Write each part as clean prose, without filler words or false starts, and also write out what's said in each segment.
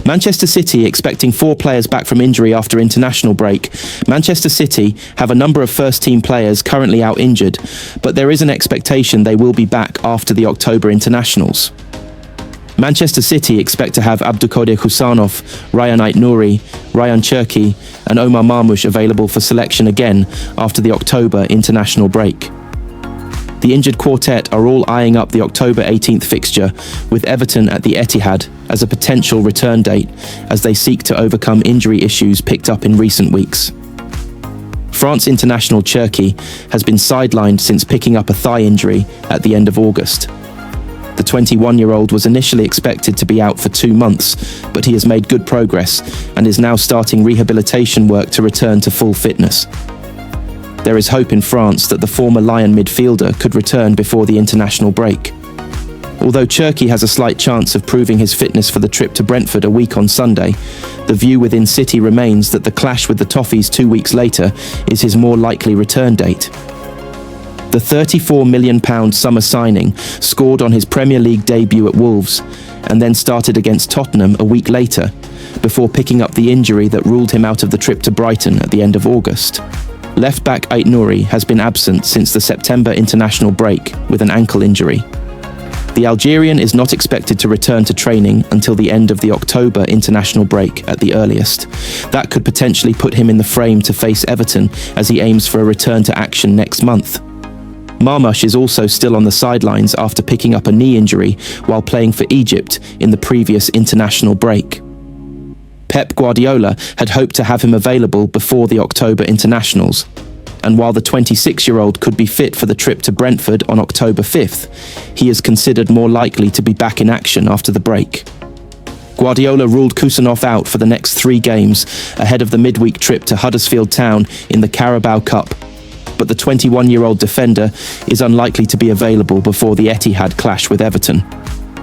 Manchester City expecting 4 players back from injury after international break. Manchester City have a number of first-team players currently out injured, but there is an expectation they will be back after the October internationals. Manchester City expect to have Abdulkadir Husanov, Ryan Ait-Nouri, Ryan Cherki and Omar Marmoush available for selection again after the October international break. The injured quartet are all eyeing up the October 18th fixture, with Everton at the Etihad as a potential return date as they seek to overcome injury issues picked up in recent weeks. France international Cherki has been sidelined since picking up a thigh injury at the end of August. The 21-year-old was initially expected to be out for 2 months, but he has made good progress and is now starting rehabilitation work to return to full fitness. There is hope in France that the former Lyon midfielder could return before the international break. Although Cherki has a slight chance of proving his fitness for the trip to Brentford a week on Sunday, the view within City remains that the clash with the Toffees 2 weeks later is his more likely return date. The £34 million summer signing scored on his Premier League debut at Wolves and then started against Tottenham a week later, before picking up the injury that ruled him out of the trip to Brighton at the end of August. Left-back Ait-Nouri has been absent since the September international break with an ankle injury. The Algerian is not expected to return to training until the end of the October international break at the earliest. That could potentially put him in the frame to face Everton as he aims for a return to action next month. Marmoush is also still on the sidelines after picking up a knee injury while playing for Egypt in the previous international break. Pep Guardiola had hoped to have him available before the October internationals, and while the 26-year-old could be fit for the trip to Brentford on October 5th, he is considered more likely to be back in action after the break. Guardiola ruled Kusanov out for the next 3 games ahead of the midweek trip to Huddersfield Town in the Carabao Cup, but the 21-year-old defender is unlikely to be available before the Etihad clash with Everton.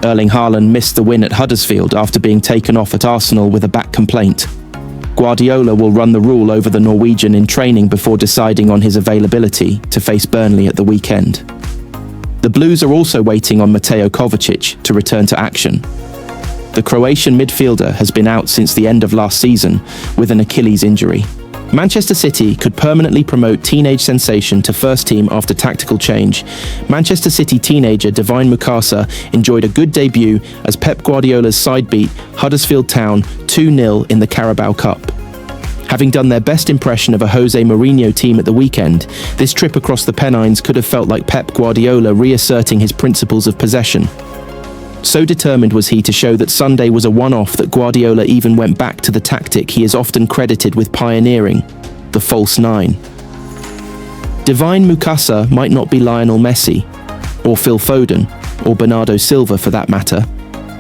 Erling Haaland missed the win at Huddersfield after being taken off at Arsenal with a back complaint. Guardiola will run the rule over the Norwegian in training before deciding on his availability to face Burnley at the weekend. The Blues are also waiting on Mateo Kovacic to return to action. The Croatian midfielder has been out since the end of last season with an Achilles injury. Manchester City could permanently promote teenage sensation to first team after tactical change. Manchester City teenager Divine Mukasa enjoyed a good debut as Pep Guardiola's side beat Huddersfield Town 2-0 in the Carabao Cup. Having done their best impression of a Jose Mourinho team at the weekend, this trip across the Pennines could have felt like Pep Guardiola reasserting his principles of possession. So determined was he to show that Sunday was a one-off that Guardiola even went back to the tactic he is often credited with pioneering, the false 9. Divine Mukasa might not be Lionel Messi, or Phil Foden, or Bernardo Silva for that matter,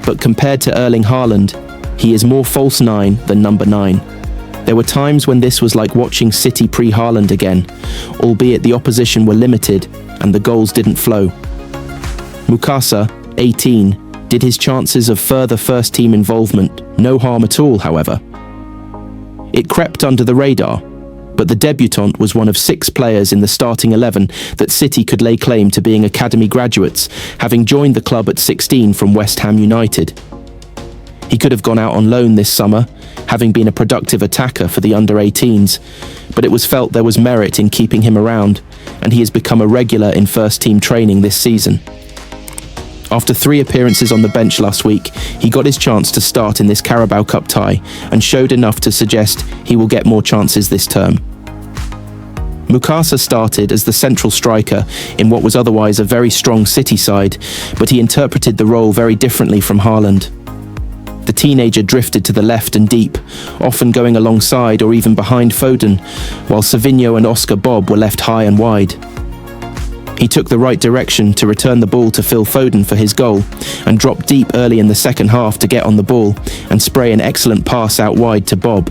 but compared to Erling Haaland, he is more false 9 than number 9. There were times when this was like watching City pre-Haaland again, albeit the opposition were limited and the goals didn't flow. Mukasa, 18, did his chances of further first-team involvement no harm at all, however. It crept under the radar, but the debutant was one of 6 players in the starting 11 that City could lay claim to being academy graduates, having joined the club at 16 from West Ham United. He could have gone out on loan this summer, having been a productive attacker for the under-18s, but it was felt there was merit in keeping him around, and he has become a regular in first-team training this season. After 3 appearances on the bench last week, he got his chance to start in this Carabao Cup tie and showed enough to suggest he will get more chances this term. Mukasa started as the central striker in what was otherwise a very strong City side, but he interpreted the role very differently from Haaland. The teenager drifted to the left and deep, often going alongside or even behind Foden, while Savinho and Oscar Bob were left high and wide. He took the right direction to return the ball to Phil Foden for his goal and dropped deep early in the second half to get on the ball and spray an excellent pass out wide to Bob.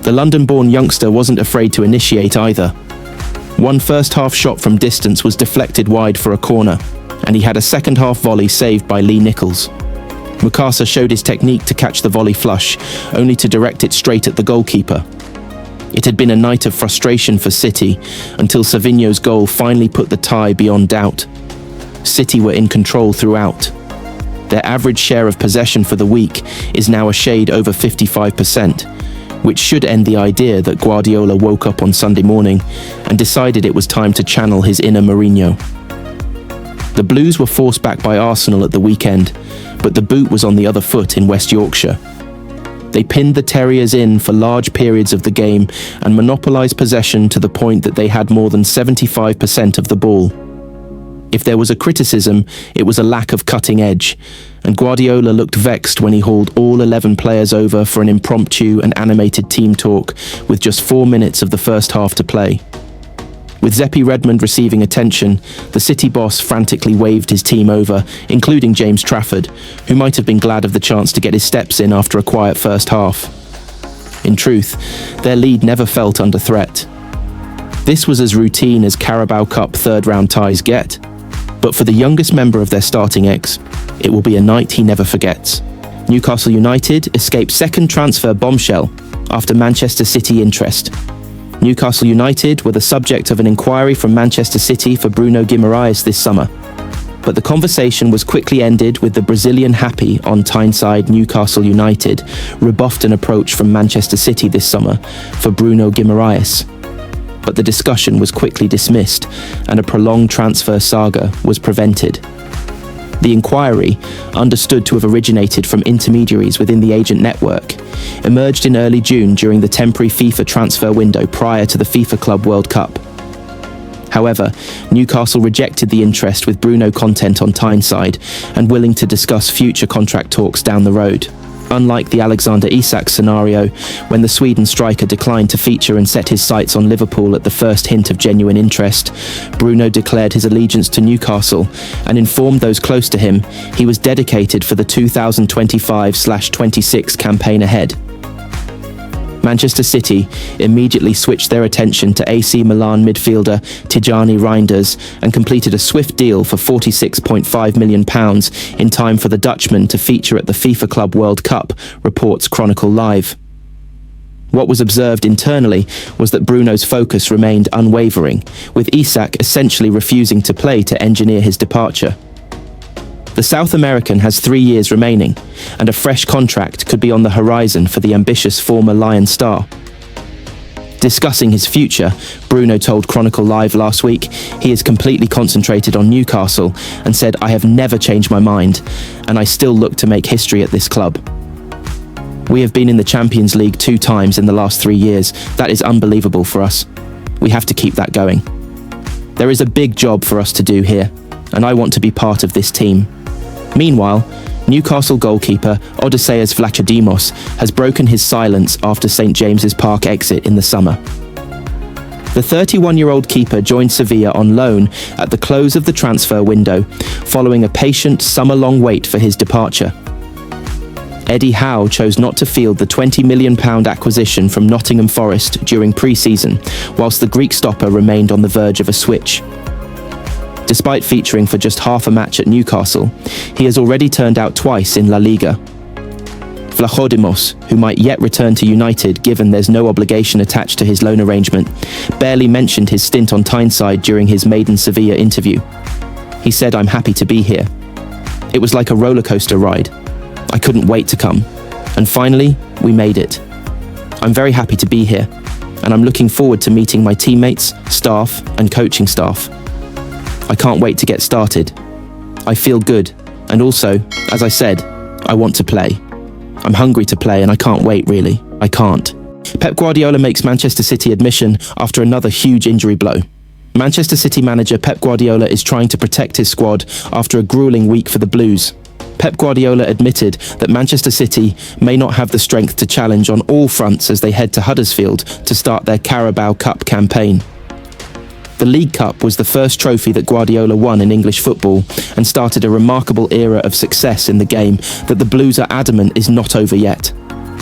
The London-born youngster wasn't afraid to initiate either. One first-half shot from distance was deflected wide for a corner, and he had a second-half volley saved by Lee Nichols. Mukasa showed his technique to catch the volley flush, only to direct it straight at the goalkeeper. It had been a night of frustration for City until Savinho's goal finally put the tie beyond doubt. City were in control throughout. Their average share of possession for the week is now a shade over 55%, which should end the idea that Guardiola woke up on Sunday morning and decided it was time to channel his inner Mourinho. The Blues were forced back by Arsenal at the weekend, but the boot was on the other foot in West Yorkshire. They pinned the Terriers in for large periods of the game and monopolised possession to the point that they had more than 75% of the ball. If there was a criticism, it was a lack of cutting edge, and Guardiola looked vexed when he hauled all 11 players over for an impromptu and animated team talk with just 4 minutes of the first half to play. With Zeppi Redmond receiving attention, the City boss frantically waved his team over, including James Trafford, who might have been glad of the chance to get his steps in after a quiet first half. In truth, their lead never felt under threat. This was as routine as Carabao Cup third-round ties get. But for the youngest member of their starting X, it will be a night he never forgets. Newcastle United escaped second transfer bombshell after Manchester City interest. Newcastle United were the subject of an inquiry from Manchester City for Bruno Guimaraes this summer. But the conversation was quickly ended with the Brazilian happy on Tyneside Newcastle United rebuffed an approach from Manchester City this summer for Bruno Guimaraes. But the discussion was quickly dismissed and a prolonged transfer saga was prevented. The inquiry, understood to have originated from intermediaries within the agent network, emerged in early June during the temporary FIFA transfer window prior to the FIFA Club World Cup. However, Newcastle rejected the interest with Bruno content on Tyneside and willing to discuss future contract talks down the road. Unlike the Alexander Isak scenario, when the Sweden striker declined to feature and set his sights on Liverpool at the first hint of genuine interest, Bruno declared his allegiance to Newcastle and informed those close to him he was dedicated for the 2025/26 campaign ahead. Manchester City immediately switched their attention to AC Milan midfielder Tijjani Reinders and completed a swift deal for £46.5 million in time for the Dutchman to feature at the FIFA Club World Cup, reports Chronicle Live. What was observed internally was that Bruno's focus remained unwavering, with Isak essentially refusing to play to engineer his departure. The South American has 3 years remaining, and a fresh contract could be on the horizon for the ambitious former Lion star. Discussing his future, Bruno told Chronicle Live last week he is completely concentrated on Newcastle and said, "I have never changed my mind, and I still look to make history at this club. We have been in the Champions League 2 times in the last 3 years. That is unbelievable for us. We have to keep that going. There is a big job for us to do here, and I want to be part of this team." Meanwhile, Newcastle goalkeeper Odysseas Vlachodimos has broken his silence after St James's Park exit in the summer. The 31-year-old keeper joined Sevilla on loan at the close of the transfer window, following a patient summer-long wait for his departure. Eddie Howe chose not to field the £20 million acquisition from Nottingham Forest during pre-season, whilst the Greek stopper remained on the verge of a switch. Despite featuring for just half a match at Newcastle, he has already turned out twice in La Liga. Vlachodimos, who might yet return to United given there's no obligation attached to his loan arrangement, barely mentioned his stint on Tyneside during his maiden Sevilla interview. He said, "I'm happy to be here. It was like a rollercoaster ride. I couldn't wait to come. And finally, we made it. I'm very happy to be here, and I'm looking forward to meeting my teammates, staff, and coaching staff. I can't wait to get started. I feel good, and also, as I said, I want to play. I'm hungry to play and I can't wait, really. I can't." Pep Guardiola makes Manchester City admission after another huge injury blow. Manchester City manager Pep Guardiola is trying to protect his squad after a grueling week for the Blues. Pep Guardiola admitted that Manchester City may not have the strength to challenge on all fronts as they head to Huddersfield to start their Carabao Cup campaign. The League Cup was the first trophy that Guardiola won in English football and started a remarkable era of success in the game that the Blues are adamant is not over yet.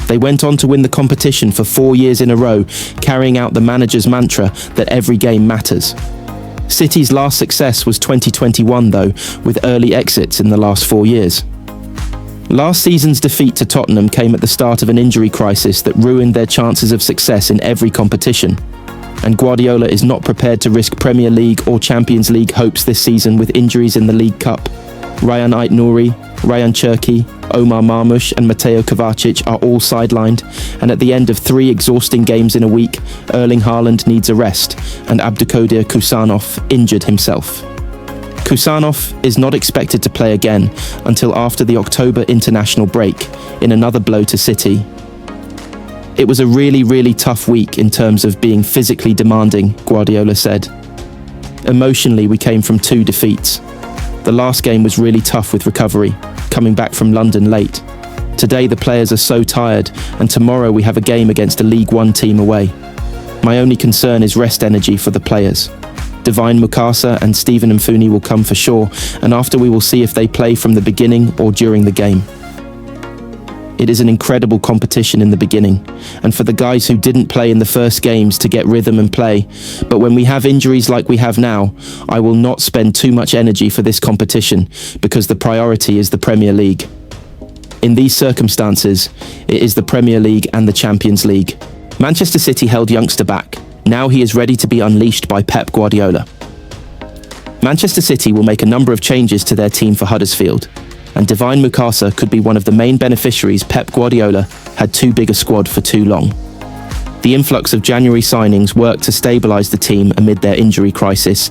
They went on to win the competition for 4 years in a row, carrying out the manager's mantra that every game matters. City's last success was 2021 though, with early exits in the last 4 years. Last season's defeat to Tottenham came at the start of an injury crisis that ruined their chances of success in every competition. And Guardiola is not prepared to risk Premier League or Champions League hopes this season with injuries in the League Cup. Ryan Ait-Nouri, Rayan Cherki, Omar Marmush and Mateo Kovacic are all sidelined, and at the end of 3 exhausting games in a week, Erling Haaland needs a rest, and Abdulkadir Kusanov injured himself. Kusanov is not expected to play again until after the October international break, in another blow to City. It was a really tough week in terms of being physically demanding, Guardiola said. Emotionally, we came from 2 defeats. The last game was really tough with recovery, coming back from London late. Today the players are so tired, and tomorrow we have a game against a League One team away. My only concern is rest energy for the players. Divine Mukasa and Stephen Mfuni will come for sure, and after we will see if they play from the beginning or during the game. It is an incredible competition in the beginning, and for the guys who didn't play in the first games to get rhythm and play, but when we have injuries like we have now, I will not spend too much energy for this competition because the priority is the Premier League. In these circumstances, it is the Premier League and the Champions League. Manchester City held youngster back. Now he is ready to be unleashed by Pep Guardiola. Manchester City will make a number of changes to their team for Huddersfield, and Divine Mukasa could be one of the main beneficiaries Pep Guardiola had too big a squad for too long. The influx of January signings worked to stabilise the team amid their injury crisis,